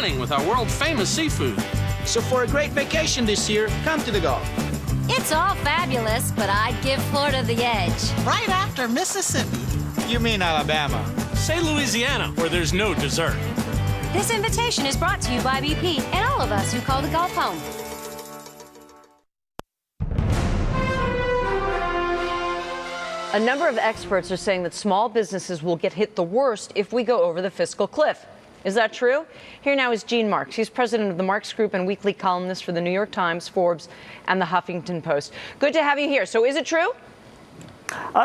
chatting with our world-famous seafood. So for a great vacation this year, come to the Gulf. It's all fabulous, but I'd give Florida the edge. Right after Mississippi. You mean Alabama? Say Louisiana, where there's no dessert. This invitation is brought to you by BP and all of us who call the Gulf home. A number of experts are saying that small businesses will get hit the worst if we go over the fiscal cliff. Is that true? Here now is Gene Marks. He's president of the Marks Group and weekly columnist for the New York Times, Forbes, and the Huffington Post. Good to have you here. So is it true?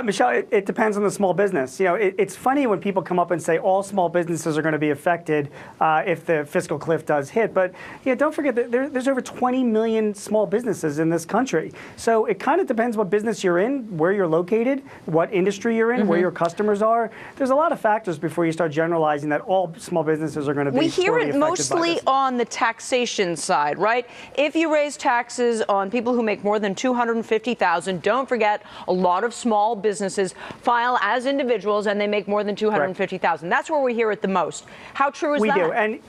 Michelle, it depends on the small business. You know, it's funny when people come up and say all small businesses are going to be affected if the fiscal cliff does hit. But don't forget that there's over 20 million small businesses in this country. So it kind of depends what business you're in, where you're located, what industry you're in, where your customers are. There's a lot of factors before you start generalizing that all small businesses are going to be. We hear it affected mostly on the taxation side, right? If you raise taxes on people who make more than $250,000, don't forget a lot of small businesses file as individuals and they make more than $250,000. That's where we hear it the most. How true is that? We do. And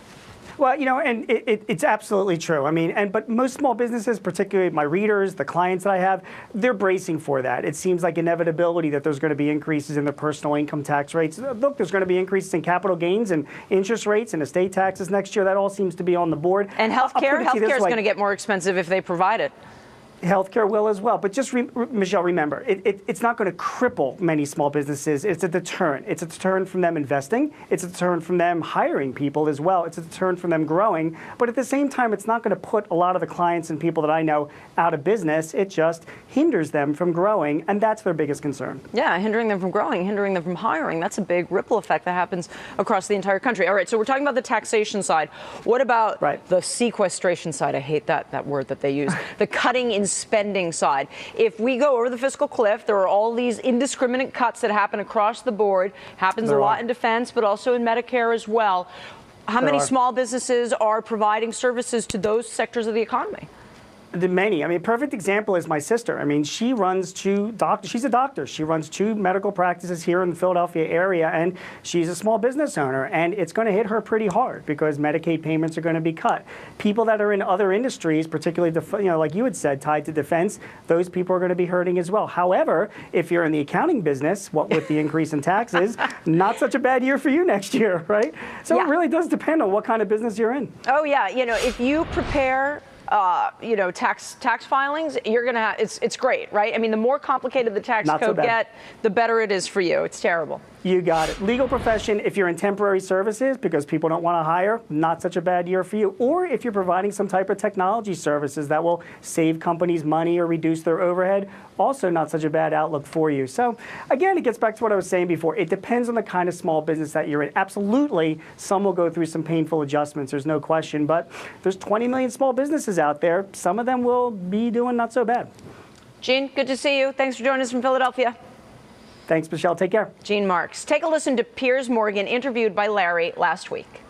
well, and it's absolutely true. I mean, but most small businesses, particularly my readers, the clients that I have, they're bracing for that. It seems like inevitability that there's going to be increases in the personal income tax rates. Look, there's going to be increases in capital gains and interest rates and estate taxes next year. That all seems to be on the board. And healthcare is going to get more expensive if they provide it. Healthcare will as well. But just, Michelle, remember, it's not going to cripple many small businesses. It's a deterrent. It's a deterrent from them investing. It's a deterrent from them hiring people as well. It's a deterrent from them growing. But at the same time, it's not going to put a lot of the clients and people that I know out of business. It just hinders them from growing, and that's their biggest concern. Yeah, hindering them from growing, hindering them from hiring. That's a big ripple effect that happens across the entire country. All right, so we're talking about the taxation side. What about the sequestration side? I hate that word that they use. The cutting in spending side. If we go over the fiscal cliff, there are all these indiscriminate cuts that happen across the board. Happens a lot in defense, but also in Medicare as well. How many small businesses are providing services to those sectors of the economy? Many. I mean, a perfect example is my sister. I mean, she runs two doctors. She's a doctor. She runs two medical practices here in the Philadelphia area, and she's a small business owner. And it's going to hit her pretty hard because Medicaid payments are going to be cut. People that are in other industries, particularly, like you had said, tied to defense, those people are going to be hurting as well. However, if you're in the accounting business, what with the increase in taxes, not such a bad year for you next year, right? So it really does depend on what kind of business you're in. Oh, yeah. If you prepare tax filings, you're going to have, it's great, right? I mean, the more complicated the tax code get, the better it is for you. It's terrible. You got it. Legal profession, if you're in temporary services because people don't want to hire, not such a bad year for you. Or if you're providing some type of technology services that will save companies money or reduce their overhead, also not such a bad outlook for you. So again, it gets back to what I was saying before. It depends on the kind of small business that you're in. Absolutely, some will go through some painful adjustments. There's no question. But there's 20 million small businesses out there. Some of them will be doing not so bad. Gene, good to see you. Thanks for joining us from Philadelphia. Thanks, Michelle. Take care. Gene Marks. Take a listen to Piers Morgan, interviewed by Larry last week.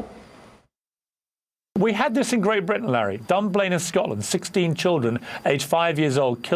We had this in Great Britain, Larry. Dunblane in Scotland, 16 children aged 5 years old killed